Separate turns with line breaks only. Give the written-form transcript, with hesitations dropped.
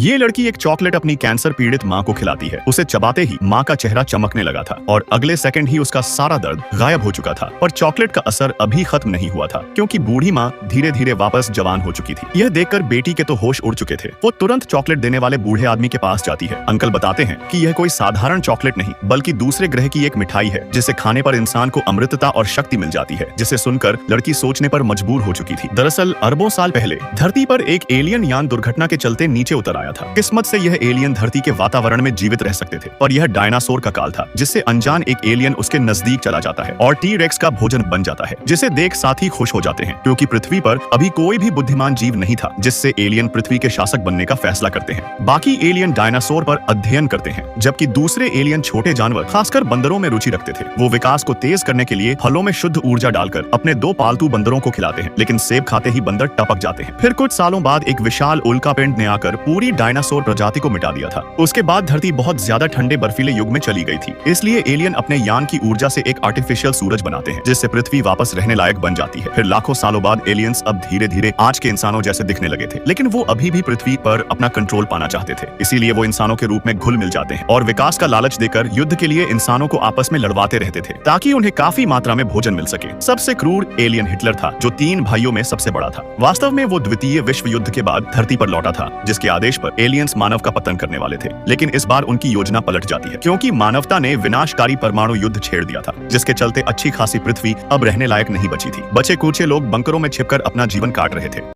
ये लड़की एक चॉकलेट अपनी कैंसर पीड़ित माँ को खिलाती है। उसे चबाते ही माँ का चेहरा चमकने लगा था और अगले सेकंड ही उसका सारा दर्द गायब हो चुका था। पर चॉकलेट का असर अभी खत्म नहीं हुआ था, क्योंकि बूढ़ी माँ धीरे धीरे वापस जवान हो चुकी थी। यह देखकर बेटी के तो होश उड़ चुके थे। वो तुरंत चॉकलेट देने वाले बूढ़े आदमी के पास जाती है। अंकल बताते हैं कि यह कोई साधारण चॉकलेट नहीं, बल्कि दूसरे ग्रह की एक मिठाई है, जिसे खाने पर इंसान को अमृतता और शक्ति मिल जाती है। जिसे सुनकर लड़की सोचने पर मजबूर हो चुकी थी। दरअसल अरबों साल पहले धरती पर एक एलियन यान दुर्घटना के चलते नीचे उतर आया था। किस्मत से यह एलियन धरती के वातावरण में जीवित रह सकते थे, पर यह डायनासोर का काल था, जिससे अनजान एक एलियन उसके नजदीक चला जाता है और टी रेक्स का भोजन बन जाता है, जिसे देख साथी खुश हो जाते हैं, क्योंकि पृथ्वी पर अभी कोई भी बुद्धिमान जीव नहीं था। जिससे एलियन पृथ्वी के शासक बनने का फैसला करते हैं। बाकी एलियन डायनासोर पर अध्ययन करते हैं, जबकि दूसरे एलियन छोटे जानवर खासकर बंदरों में रुचि रखते थे। वो विकास को तेज करने के लिए फलों में शुद्ध ऊर्जा डालकर अपने 2 पालतू बंदरों को खिलाते हैं, लेकिन सेब खाते ही बंदर टपक जाते हैं। फिर कुछ सालों बाद एक विशाल उल्कापिंड ने आकर पूरी डायनासोर प्रजाति को मिटा दिया था। उसके बाद धरती बहुत ज्यादा ठंडे बर्फीले युग में चली गई थी। इसलिए एलियन अपने यान की ऊर्जा से एक आर्टिफिशियल सूरज बनाते हैं, जिससे पृथ्वी वापस रहने लायक बन जाती है। फिर लाखों सालों बाद एलियंस अब धीरे धीरे आज के इंसानों जैसे दिखने लगे थे, लेकिन वो अभी भी पृथ्वी पर अपना कंट्रोल पाना चाहते थे। इसीलिए वो इंसानों के रूप में घुल मिल जाते हैं और विकास का लालच देकर युद्ध के लिए इंसानों को आपस में लड़वाते रहते थे, ताकि उन्हें काफी मात्रा में भोजन मिल सके। सबसे क्रूर एलियन हिटलर था, जो 3 भाइयों में सबसे बड़ा था। वास्तव में वो द्वितीय विश्व युद्ध के बाद धरती पर लौटा था, जिसके आदेश पर एलियंस मानव का पतन करने वाले थे। लेकिन इस बार उनकी योजना पलट जाती है, क्योंकि मानवता ने विनाशकारी परमाणु युद्ध छेड़ दिया था, जिसके चलते अच्छी खासी पृथ्वी अब रहने लायक नहीं बची थी। बचे कुचे लोग बंकरों में छिपकर अपना जीवन काट रहे थे।